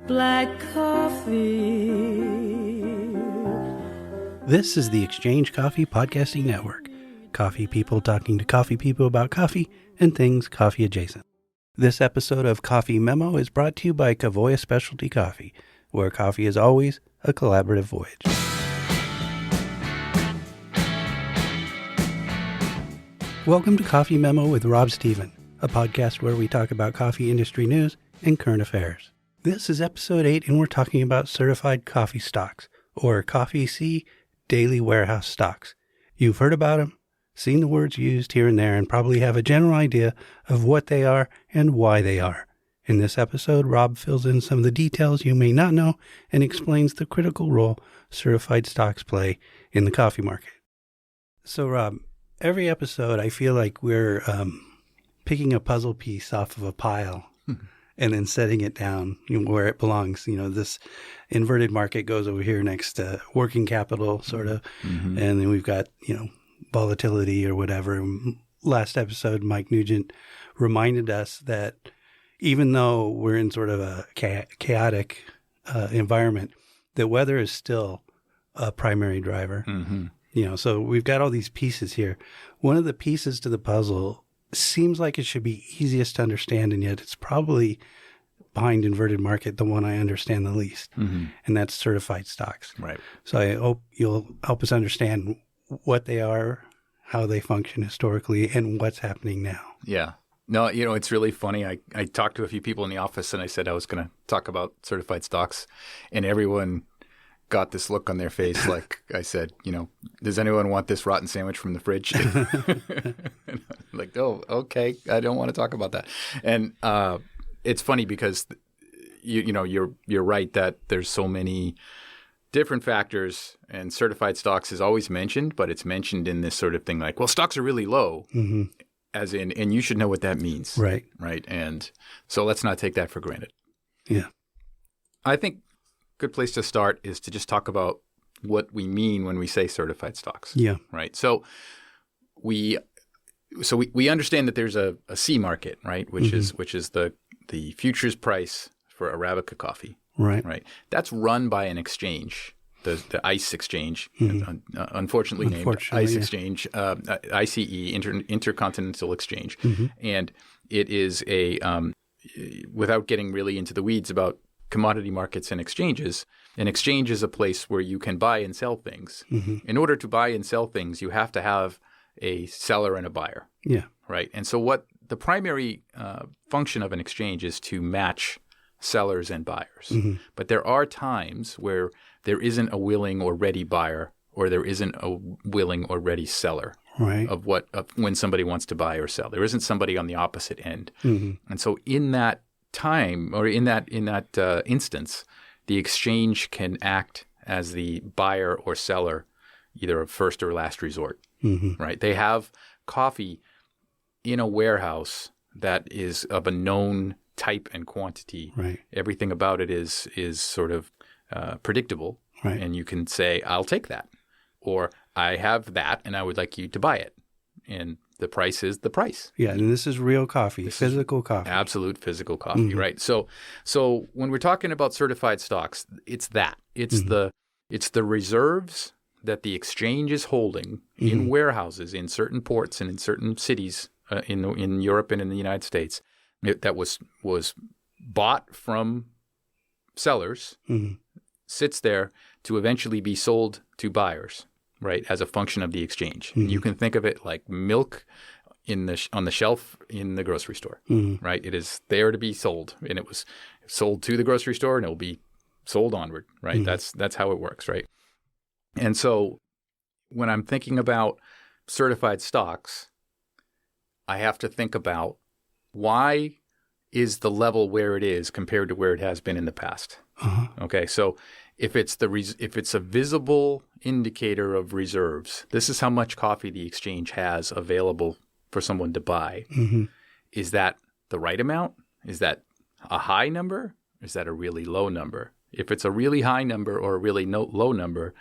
black coffee. This is the Exchange Coffee Podcasting Network. Coffee people talking to coffee people about coffee and things coffee adjacent. This episode of Coffee Memo is brought to you by Kavoya Specialty Coffee, where coffee is always a collaborative voyage. Welcome to Coffee Memo with Rob Stephen, a podcast where we talk about coffee industry news and current affairs. This is episode 8, and we're talking about certified coffee stocks, or Coffee C daily warehouse stocks. You've heard about them, seen the words used here and there, and probably have a general idea of what they are and why they are. In this episode, Rob fills in some of the details you may not know and explains the critical role certified stocks play in the coffee market. So, Rob, every episode I feel like we're picking a puzzle piece off of a pile and then setting it down where it belongs. This inverted market goes over here next to working capital, sort of. Mm-hmm. And then we've got, volatility or whatever. Last episode, Mike Nugent reminded us that even though we're in sort of a chaotic environment, the weather is still a primary driver. Mm-hmm. So we've got all these pieces here. One of the pieces to the puzzle seems like it should be easiest to understand, and yet it's probably behind inverted market, the one I understand the least, and that's certified stocks. Right. So I hope you'll help us understand what they are, how they function historically, and what's happening now. Yeah. No, it's really funny. I talked to a few people in the office, and I said I was going to talk about certified stocks, and everyone got this look on their face like I said, does anyone want this rotten sandwich from the fridge? Like, oh, okay, I don't want to talk about that. And it's funny because you're right that there's so many different factors, and certified stocks is always mentioned, but it's mentioned in this sort of thing like, well, stocks are really low, as in, and you should know what that means. Right. And so let's not take that for granted. Yeah. I think good place to start is to just talk about what we mean when we say certified stocks. Yeah. Right. So we understand that there's a C market, right, which is the futures price for Arabica coffee. Right. Right. That's run by an exchange, the ICE exchange, unfortunately named ICE exchange, ICE, Intercontinental Exchange, and it is without getting really into the weeds about commodity markets and exchanges, an exchange is a place where you can buy and sell things. In order to buy and sell things, you have to have a seller and a buyer. Yeah. Right. And so what the primary function of an exchange is to match sellers and buyers. But there are times where there isn't a willing or ready buyer, or there isn't a willing or ready seller of when somebody wants to buy or sell. There isn't somebody on the opposite end. And so in that time, or in that instance, the exchange can act as the buyer or seller, either of first or last resort. Right? They have coffee in a warehouse that is of a known type and quantity. Right. Everything about it is sort of predictable. Right. And you can say, I'll take that, or I have that and I would like you to buy it. And the price is the price. Yeah, and this is real coffee, physical coffee. Absolute physical coffee, right? So when we're talking about certified stocks, it's that. It's the reserves that the exchange is holding in warehouses in certain ports and in certain cities in Europe and in the United States that was bought from sellers, sits there to eventually be sold to buyers. Right, as a function of the exchange. You can think of it like milk on the shelf in the grocery store. Right, it is there to be sold, and it was sold to the grocery store, and it will be sold onward. Right, that's how it works. Right, and so when I'm thinking about certified stocks, I have to think about why is the level where it is compared to where it has been in the past. Okay, so if it's a visible indicator of reserves, this is how much coffee the exchange has available for someone to buy. Is that the right amount? Is that a high number? Is that a really low number? If it's a really high number or a really low number,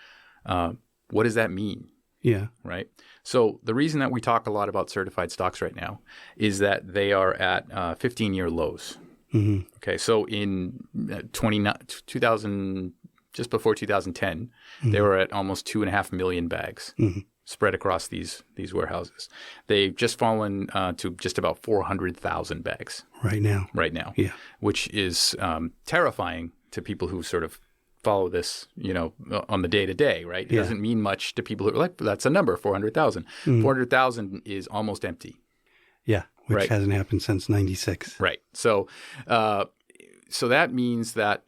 what does that mean? Yeah. Right. So the reason that we talk a lot about certified stocks right now is that they are at 15-year lows. Mm-hmm. Okay, so in 2000, just before 2010, they were at almost 2.5 million bags spread across these warehouses. They've just fallen to just about 400,000 bags Right now. Yeah. which is terrifying to people who sort of follow this, on the day-to-day, right? It doesn't mean much to people who are like, that's a number, 400,000. 400,000 is almost empty. Yeah, which Right. hasn't happened since 96. Right. So that means that,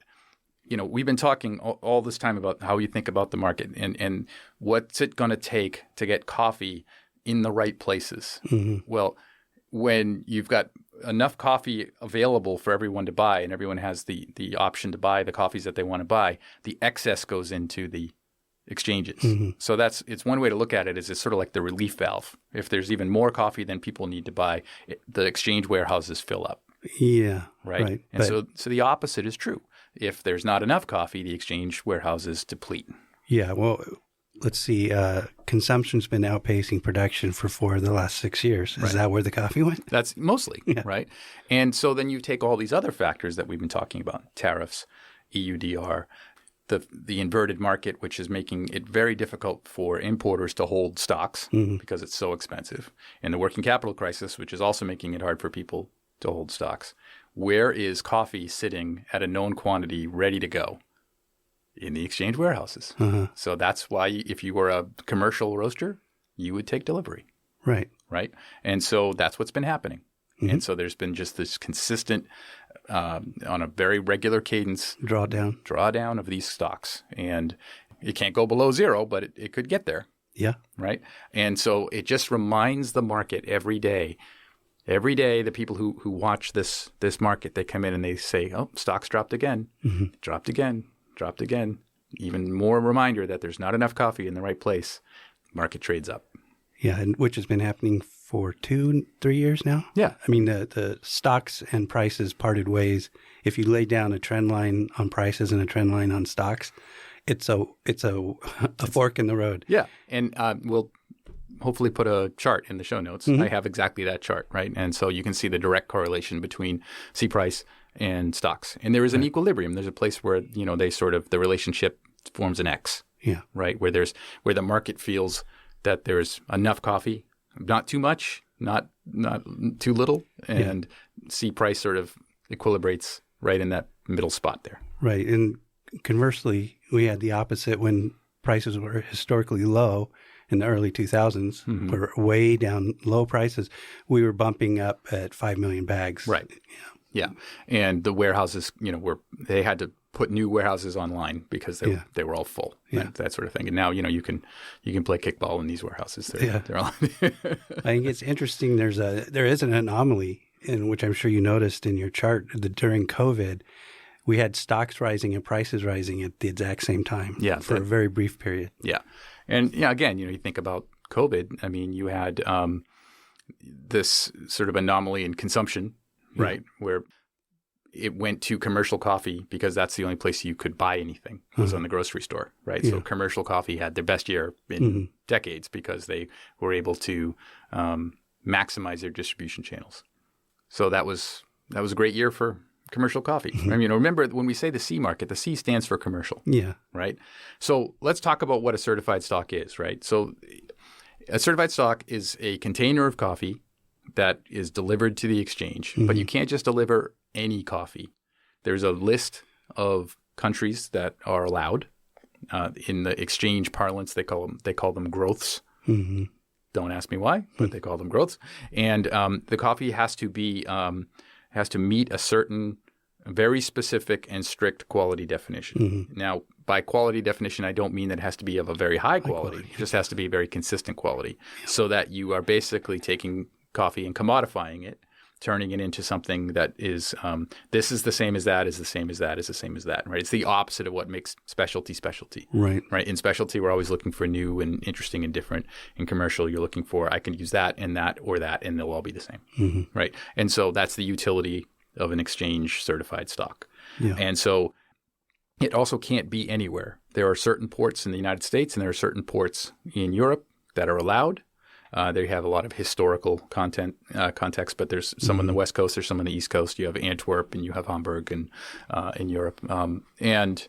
we've been talking all this time about how you think about the market and what's it going to take to get coffee in the right places. Well, when you've got enough coffee available for everyone to buy and everyone has the option to buy the coffees that they want to buy, the excess goes into the exchanges. So it's one way to look at it is it's sort of like the relief valve. If there's even more coffee than people need to buy, the exchange warehouses fill up. Yeah. Right. And so the opposite is true. If there's not enough coffee, the exchange warehouses deplete. Yeah. Well, let's see. Consumption's been outpacing production for 4 of the last 6 years. Is that where the coffee went? That's mostly, right? And so then you take all these other factors that we've been talking about, tariffs, EUDR, the inverted market, which is making it very difficult for importers to hold stocks because it's so expensive, and the working capital crisis, which is also making it hard for people to hold stocks. Where is coffee sitting at a known quantity ready to go? In the exchange warehouses. So that's why if you were a commercial roaster, you would take delivery. Right. Right. And so that's what's been happening. And so there's been just this consistent, on a very regular cadence, drawdown of these stocks. And it can't go below zero, but it could get there. Yeah. Right. And so it just reminds the market every day. Every day, the people who watch this market, they come in and they say, oh, stocks dropped again, dropped again. Even more reminder that there's not enough coffee in the right place. Market trades up. Yeah, and which has been happening for 2-3 years now. Yeah. I mean, the stocks and prices parted ways. If you lay down a trend line on prices and a trend line on stocks, it's a fork in the road. Yeah, and we'll hopefully put a chart in the show notes. I have exactly that chart, right? And so you can see the direct correlation between C price and stocks. And there is an equilibrium. There's a place where, they sort of, the relationship forms an X. Yeah. Right? Where the market feels that there's enough coffee, not too much, not too little, and C price sort of equilibrates right in that middle spot there. Right. And conversely, we had the opposite when prices were historically low in the early 2000s, were way down low prices. We were bumping up at 5 million bags. Right. Yeah. And the warehouses, they had to put new warehouses online because they were all full, that sort of thing. And now, you can play kickball in these warehouses. They're all I think it's interesting. There is an anomaly in which I'm sure you noticed in your chart that during COVID, we had stocks rising and prices rising at the exact same time for a very brief period. Yeah. And again, you think about COVID. I mean, you had this sort of anomaly in consumption, right, where it went to commercial coffee because that's the only place you could buy anything was on the grocery store, right? So commercial coffee had their best year in decades because they were able to maximize their distribution channels. So that was a great year for commercial coffee. I mean, remember when we say the C market, the C stands for commercial. Yeah. Right. So let's talk about what a certified stock is, right? So a certified stock is a container of coffee that is delivered to the exchange, but you can't just deliver any coffee. There's a list of countries that are allowed. In the exchange parlance, they call them growths. Don't ask me why, but they call them growths. And the coffee has to meet a certain very specific and strict quality definition. Now, by quality definition, I don't mean that it has to be of a very high quality. It just has to be very consistent quality so that you are basically taking coffee and commodifying it, turning it into something that is this is the same as that, is the same as that, is the same as that, right? It's the opposite of what makes specialty. Right. In specialty, we're always looking for new and interesting and different. In commercial, you're looking for, I can use that, and they'll all be the same, right? And so that's the utility of an exchange certified stock. Yeah. And so it also can't be anywhere. There are certain ports in the United States and there are certain ports in Europe that are allowed. They have a lot of historical context, but there's some on the West Coast, there's some on the East Coast. You have Antwerp and you have Hamburg and in Europe, and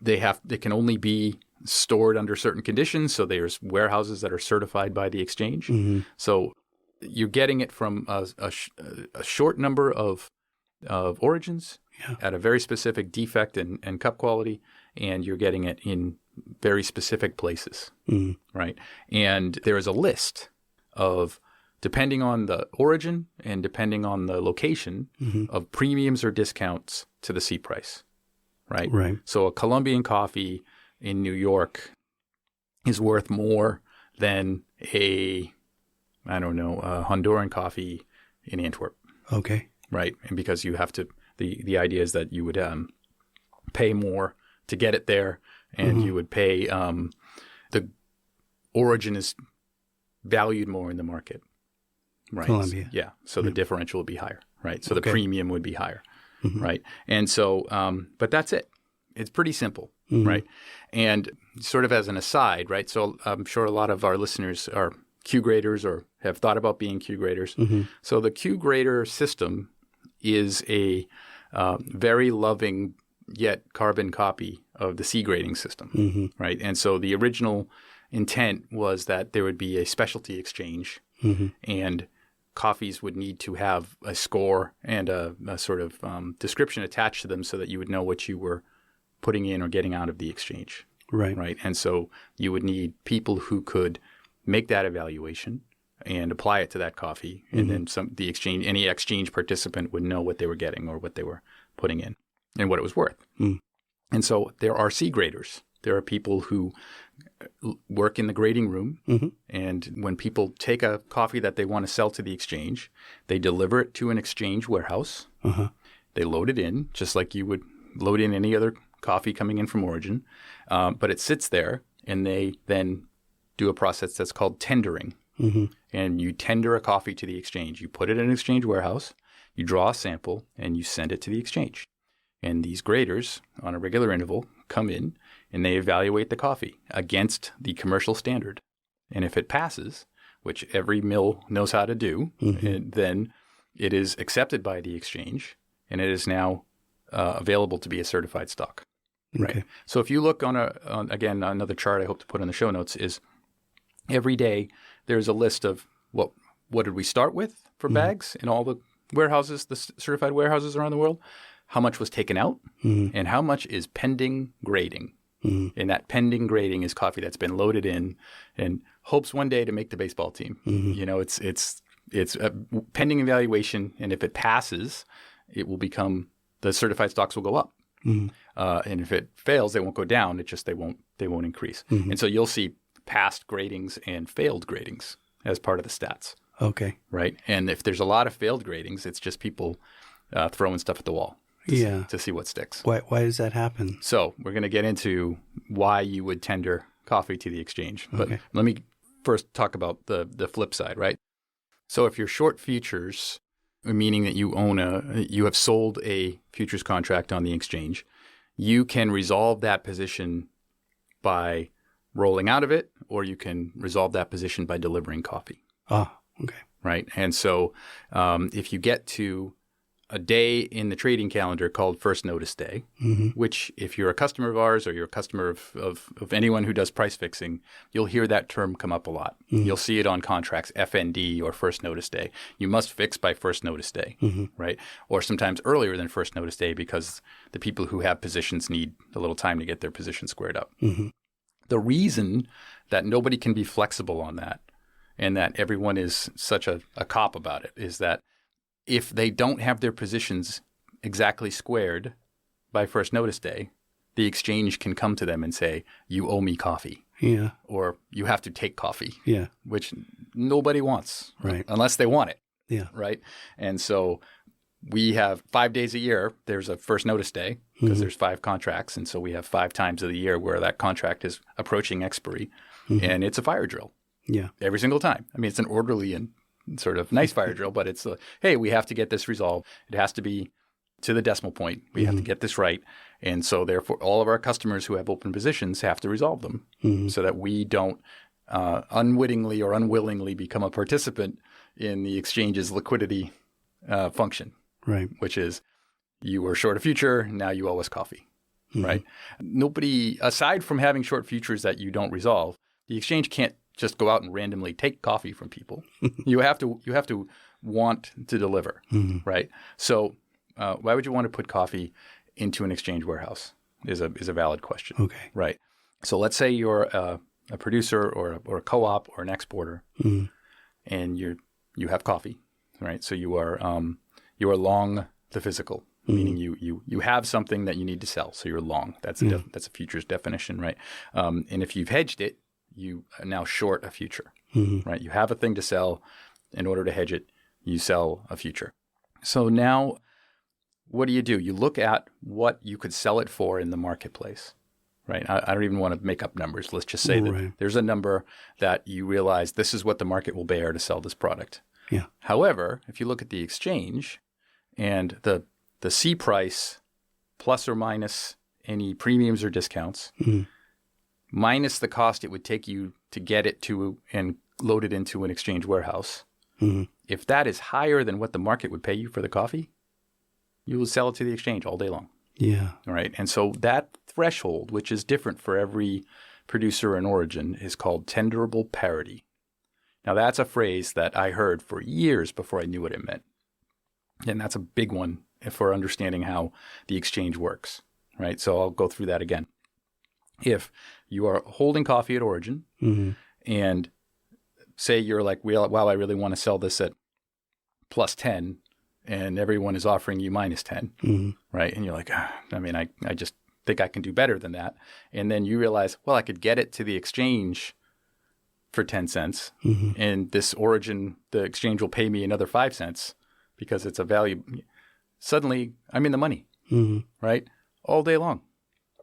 they can only be stored under certain conditions. So there's warehouses that are certified by the exchange. So you're getting it from a short number of origins at a very specific defect and cup quality, and you're getting it in very specific places, right? And there is a list of, depending on the origin and depending on the location, of premiums or discounts to the C price, right? Right. So a Colombian coffee in New York is worth more than a Honduran coffee in Antwerp. Okay. Right. And because you have to, the idea is that you would pay more to get it there, and you would pay, the origin is valued more in the market. Right. Colombia. So the differential would be higher. Right. So the premium would be higher. Right. And so, but that's it. It's pretty simple. Right. And sort of as an aside, right. So I'm sure a lot of our listeners are Q graders or have thought about being Q graders. So the Q grader system is a very loving yet carbon copy of the C grading system, right? And so the original intent was that there would be a specialty exchange, and coffees would need to have a score and a sort of description attached to them so that you would know what you were putting in or getting out of the exchange, right? And so you would need people who could make that evaluation and apply it to that coffee, and then any exchange participant would know what they were getting or what they were putting in and what it was worth. And so there are C graders. There are people who work in the grading room, and when people take a coffee that they want to sell to the exchange, they deliver it to an exchange warehouse. They load it in just like you would load in any other coffee coming in from origin, but it sits there, and they then do a process that's called tendering. And you tender a coffee to the exchange. You put it in an exchange warehouse, you draw a sample, and you send it to the exchange. And these graders on a regular interval come in and they evaluate the coffee against the commercial standard. And if it passes, which every mill knows how to do, then it is accepted by the exchange, and it is now available to be a certified stock. Okay. Right. So if you look on again, another chart I hope to put in the show notes is every day there's a list of what did we start with for bags in all the warehouses, the certified warehouses around the world, how much was taken out, and how much is pending grading. And that pending grading is coffee that's been loaded in and hopes one day to make the baseball team. You know, it's a pending evaluation, and if it passes, it will become, the certified stocks will go up. And if it fails, they won't go down. It just they won't increase. And so you'll see past gradings and failed gradings as part of the stats. Okay. Right. And if there's a lot of failed gradings, it's just people throwing stuff at the wall to see what sticks. Why does that happen? So we're going to get into why you would tender coffee to the exchange. But let me first talk about the flip side, right? So if you're short futures, meaning that you have sold a futures contract on the exchange, you can resolve that position by rolling out of it, or you can resolve that position by delivering coffee. Ah, okay. Right. And so if you get to a day in the trading calendar called First Notice Day, which if you're a customer of ours or you're a customer of anyone who does price fixing, you'll hear that term come up a lot. You'll see it on contracts, FND or First Notice Day. You must fix by First Notice Day, right? Or sometimes earlier than First Notice Day because the people who have positions need a little time to get their position squared up. The reason that nobody can be flexible on that and that everyone is such a cop about it is that if they don't have their positions exactly squared by First Notice Day, the exchange can come to them and say, you owe me coffee. Yeah. Or you have to take coffee. Yeah. Which nobody wants. Right. Unless they want it. Yeah. Right. And so we have 5 days a year. There's a First Notice Day because there's 5 contracts. And so we have 5 times of the year where that contract is approaching expiry. And it's a fire drill. Yeah. Every single time. I mean, it's an orderly and sort of nice fire drill, but it's hey, we have to get this resolved. It has to be to the decimal point. We have to get this right. And so therefore all of our customers who have open positions have to resolve them so that we don't unwittingly or unwillingly become a participant in the exchange's liquidity function, Right. which is you were short a future, now you owe us coffee, right? Nobody, aside from having short futures that you don't resolve, the exchange can't just go out and randomly take coffee from people. You have to want to deliver, right? So why would you want to put coffee into an exchange warehouse is a valid question. Okay. Right. So let's say you're a producer or a co-op or an exporter, and you have coffee, right? So you are long the physical, meaning you have something that you need to sell. So you're long. That's a futures definition, right? And if you've hedged it, you are now short a future, right? You have a thing to sell. In order to hedge it, you sell a future. So now what do? You look at what you could sell it for in the marketplace, right? I don't even want to make up numbers. Let's just say that there's a number that you realize this is what the market will bear to sell this product. Yeah. However, if you look at the exchange and the C price plus or minus any premiums or discounts, minus the cost it would take you to get it to and load it into an exchange warehouse, if that is higher than what the market would pay you for the coffee, you will sell it to the exchange all day long. Yeah. All right. And so that threshold, which is different for every producer and origin, is called tenderable parity. Now, that's a phrase that I heard for years before I knew what it meant. And that's a big one for understanding how the exchange works, right? So I'll go through that again. If you are holding coffee at origin and say you're like, wow, I really want to sell this at plus 10 and everyone is offering you minus 10, right? And you're like, I just think I can do better than that. And then you realize, well, I could get it to the exchange for 10 cents and this origin, the exchange will pay me another 5 cents because it's a value. Suddenly I'm in the money, right? All day long.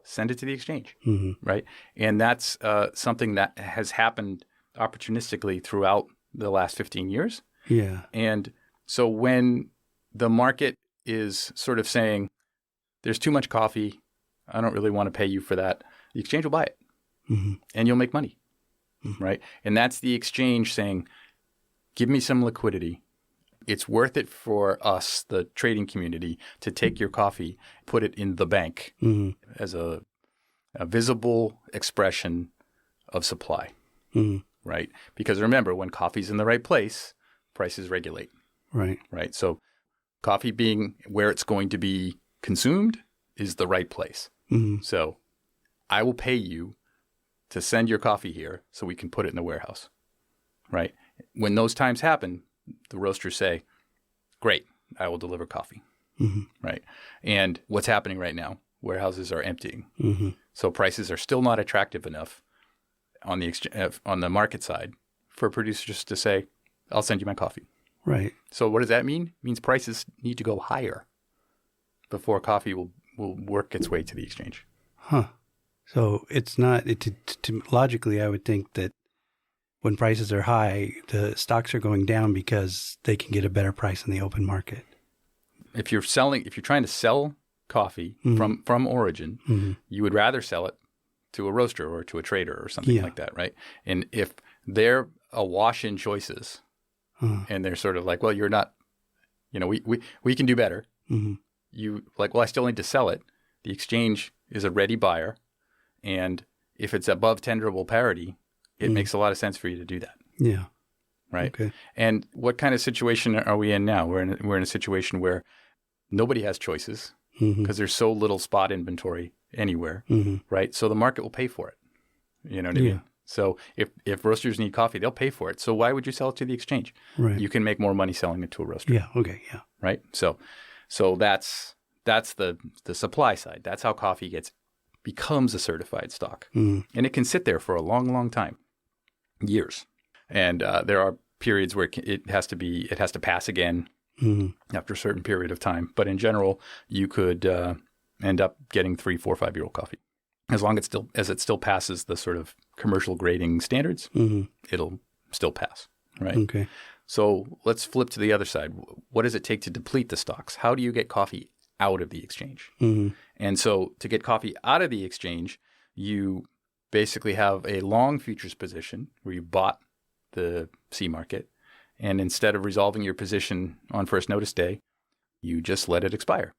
Send it to the exchange, right? And that's something that has happened opportunistically throughout the last 15 years. Yeah. And so when the market is sort of saying, there's too much coffee, I don't really want to pay you for that, the exchange will buy it and you'll make money, right? And that's the exchange saying, give me some liquidity. It's worth it for us, the trading community, to take your coffee, put it in the bank as a visible expression of supply, right? Because remember, when coffee's in the right place, prices regulate. Right. So coffee being where it's going to be consumed is the right place. So I will pay you to send your coffee here so we can put it in the warehouse, right? When those times happen, the roasters say, great, I will deliver coffee, right? And what's happening right now, warehouses are emptying. So prices are still not attractive enough on the market side for producers to say, I'll send you my coffee. Right. So what does that mean? It means prices need to go higher before coffee will work its way to the exchange. Huh. So it's not logically, I would think that when prices are high, the stocks are going down because they can get a better price in the open market. If you're trying to sell coffee from origin, you would rather sell it to a roaster or to a trader or something like that, right? And if they're awash in choices and they're sort of like, well, you're not, we can do better. You like, well, I still need to sell it. The exchange is a ready buyer. And if it's above tenderable parity, it makes a lot of sense for you to do that. Yeah. Right. Okay. And what kind of situation are we in now? We're in a situation where nobody has choices because there's so little spot inventory anywhere. Right. So the market will pay for it. You know what I mean? So if roasters need coffee, they'll pay for it. So why would you sell it to the exchange? Right. You can make more money selling it to a roaster. Yeah. Okay. Yeah. Right. So that's the supply side. That's how coffee becomes a certified stock, and it can sit there for a long, long time, years. And there are periods where it has to pass again after a certain period of time. But in general, you could end up getting 3, 4, 5-year-old coffee. As long as it still passes the sort of commercial grading standards, it'll still pass, right? Okay. So let's flip to the other side. What does it take to deplete the stocks? How do you get coffee out of the exchange? And so to get coffee out of the exchange, you basically have a long futures position where you bought the C market, and instead of resolving your position on first notice day, you just let it expire,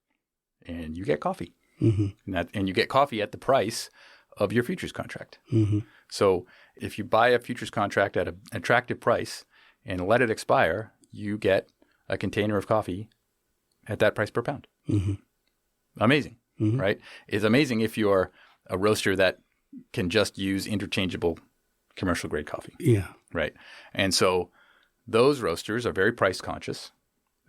and you get coffee. And you get coffee at the price of your futures contract. So if you buy a futures contract at an attractive price and let it expire, you get a container of coffee at that price per pound. Amazing, right? It's amazing if you're a roaster that can just use interchangeable commercial grade coffee. Yeah. Right. And so those roasters are very price conscious.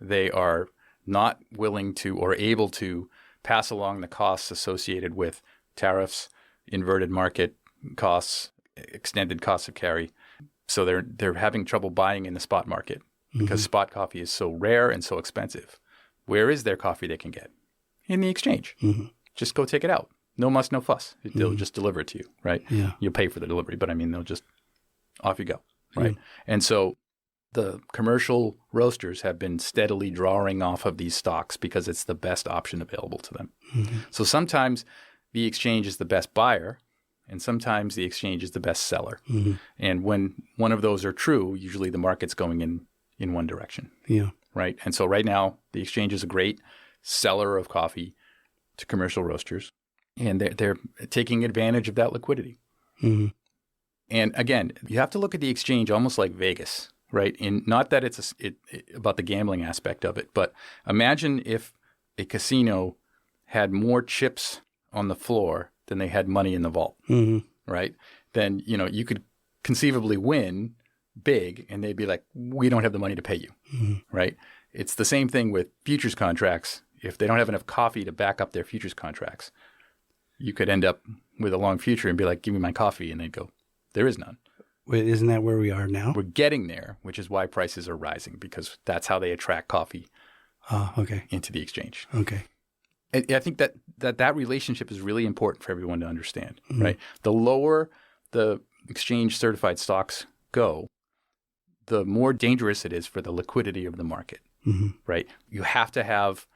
They are not willing to or able to pass along the costs associated with tariffs, inverted market costs, extended costs of carry. So they're having trouble buying in the spot market because spot coffee is so rare and so expensive. Where is there coffee they can get? In the exchange. Just go take it out. No muss, no fuss. They'll just deliver it to you, right? Yeah. You'll pay for the delivery, but I mean, they'll just, off you go, right? And so the commercial roasters have been steadily drawing off of these stocks because it's the best option available to them. So sometimes the exchange is the best buyer, and sometimes the exchange is the best seller. And when one of those are true, usually the market's going in one direction. Yeah. Right? And so right now, the exchange is a great seller of coffee to commercial roasters, and they're taking advantage of that liquidity. And again, you have to look at the exchange almost like Vegas, right? In not that it's about the gambling aspect of it, but imagine if a casino had more chips on the floor than they had money in the vault, right? Then you could conceivably win big, and they'd be like, "We don't have the money to pay you," right? It's the same thing with futures contracts. If they don't have enough coffee to back up their futures contracts, you could end up with a long future and be like, "Give me my coffee," and they'd go, "There is none." Wait, isn't that where we are now? We're getting there, which is why prices are rising, because that's how they attract coffee into the exchange. Okay. I think that relationship is really important for everyone to understand, right? The lower the exchange certified stocks go, the more dangerous it is for the liquidity of the market, right? You have to have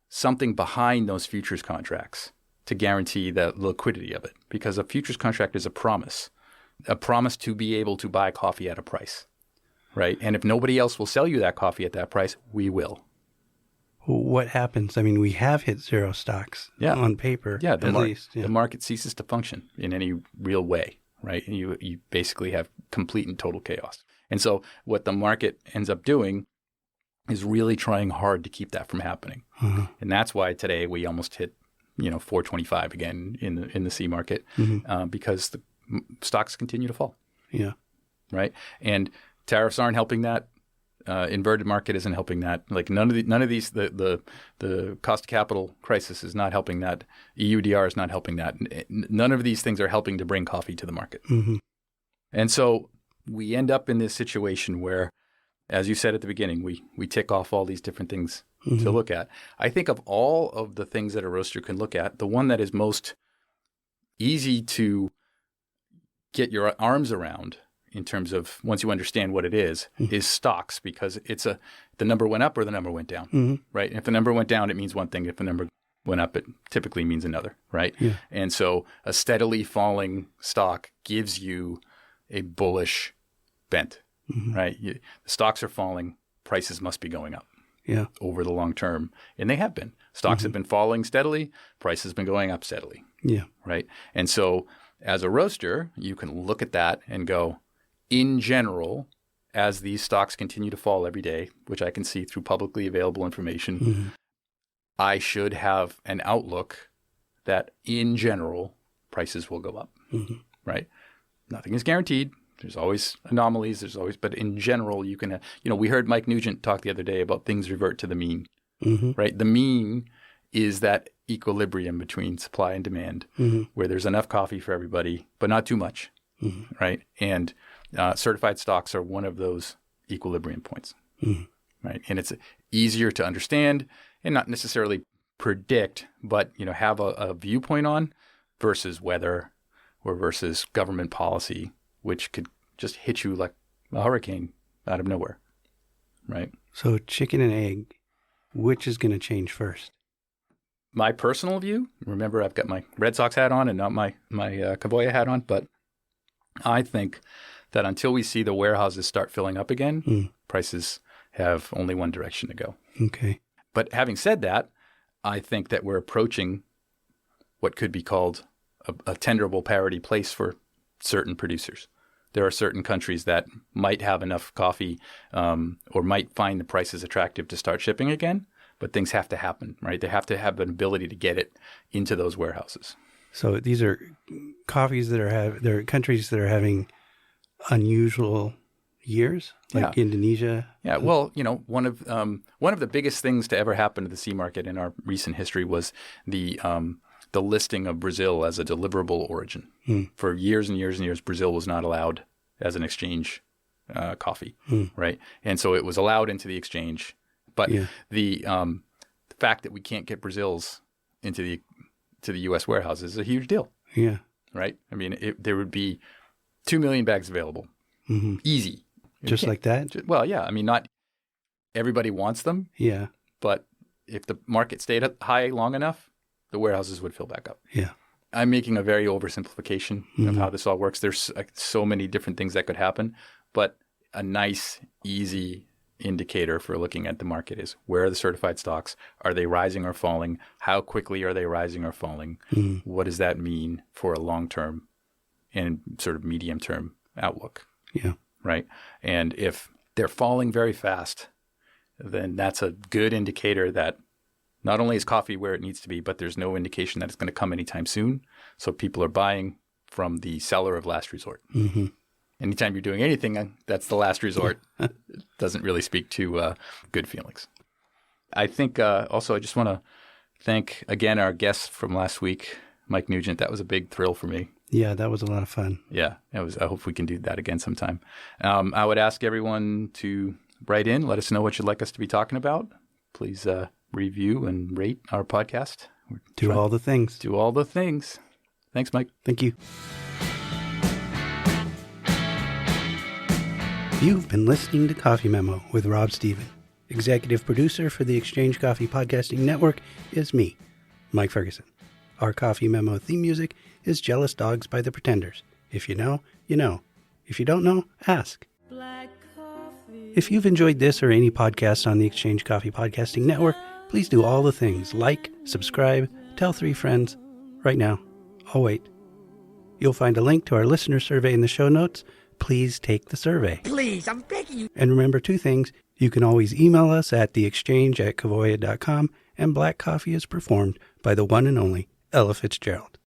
something behind those futures contracts to guarantee the liquidity of it, because a futures contract is a promise to be able to buy coffee at a price, right? And if nobody else will sell you that coffee at that price, we will. What happens? I mean, we have hit zero stocks on paper, at least. Yeah. The market ceases to function in any real way, right? And you basically have complete and total chaos. And so what the market ends up doing is really trying hard to keep that from happening. And that's why today we almost hit 425 again in the C market, because the stocks continue to fall. Yeah. Right. And tariffs aren't helping that. Inverted market isn't helping that. Like none of these, the cost of capital crisis is not helping that. EUDR is not helping that. None of these things are helping to bring coffee to the market. And so we end up in this situation where, as you said at the beginning, we tick off all these different things to look at. I think of all of the things that a roaster can look at, the one that is most easy to get your arms around in terms of once you understand what it is stocks, because it's the number went up or the number went down, right? And if the number went down, it means one thing. If the number went up, it typically means another, right? Yeah. And so a steadily falling stock gives you a bullish bent, right? The stocks are falling, prices must be going up over the long term. And they have been. Stocks have been falling steadily, prices have been going up steadily, right? And so as a roaster, you can look at that and go, in general, as these stocks continue to fall every day, which I can see through publicly available information, I should have an outlook that in general, prices will go up, right? Nothing is guaranteed. There's always anomalies. But in general, you can, we heard Mike Nugent talk the other day about things revert to the mean, right? The mean is that equilibrium between supply and demand, where there's enough coffee for everybody, but not too much, right? And certified stocks are one of those equilibrium points, right? And it's easier to understand and not necessarily predict, but have a viewpoint on versus weather or versus government policy, which could just hit you like a hurricane out of nowhere, right? So chicken and egg, which is going to change first? My personal view, remember I've got my Red Sox hat on and not my Cavoya hat on, but I think that until we see the warehouses start filling up again, prices have only one direction to go. Okay. But having said that, I think that we're approaching what could be called a tenderable parity place for certain producers. There are certain countries that might have enough coffee or might find the prices attractive to start shipping again, but things have to happen, right? They have to have an ability to get it into those warehouses. So these are coffees that they're countries that are having unusual years, like Indonesia. Yeah, well, one of the biggest things to ever happen to the C market in our recent history was the listing of Brazil as a deliverable origin. For years and years and years, Brazil was not allowed as an exchange coffee, right? And so it was allowed into the exchange, but the fact that we can't get Brazil's into the U.S. warehouses is a huge deal. Yeah. Right? I mean, there would be 2 million bags available. Easy. Just like that? Well, yeah. I mean, not everybody wants them. Yeah. But if the market stayed high long enough, the warehouses would fill back up. Yeah. I'm making a very oversimplification of how this all works. There's so many different things that could happen, but a nice, easy indicator for looking at the market is where are the certified stocks? Are they rising or falling? How quickly are they rising or falling? What does that mean for a long-term and sort of medium-term outlook? Yeah. Right? And if they're falling very fast, then that's a good indicator that not only is coffee where it needs to be, but there's no indication that it's going to come anytime soon. So people are buying from the seller of last resort. Anytime you're doing anything, that's the last resort. It doesn't really speak to good feelings. I think also I just want to thank again our guest from last week, Mike Nugent. That was a big thrill for me. Yeah, that was a lot of fun. Yeah, it was. I hope we can do that again sometime. I would ask everyone to write in. Let us know what you'd like us to be talking about. Please review and rate our podcast. Do all the things. Do all the things. Thanks, Mike. Thank you. You've been listening to Coffee Memo with Rob Stephen. Executive producer for the Exchange Coffee Podcasting Network is me, Mike Ferguson. Our Coffee Memo theme music is Jealous Dogs by The Pretenders. If you know, you know. If you don't know, ask. Black coffee. If you've enjoyed this or any podcast on the Exchange Coffee Podcasting Network, please do all the things. Like, subscribe, tell 3 friends. Right now, I'll wait. You'll find a link to our listener survey in the show notes. Please take the survey. Please, I'm begging you. And remember 2 things. You can always email us at theexchange@kavoya.com, and Black Coffee is performed by the one and only Ella Fitzgerald.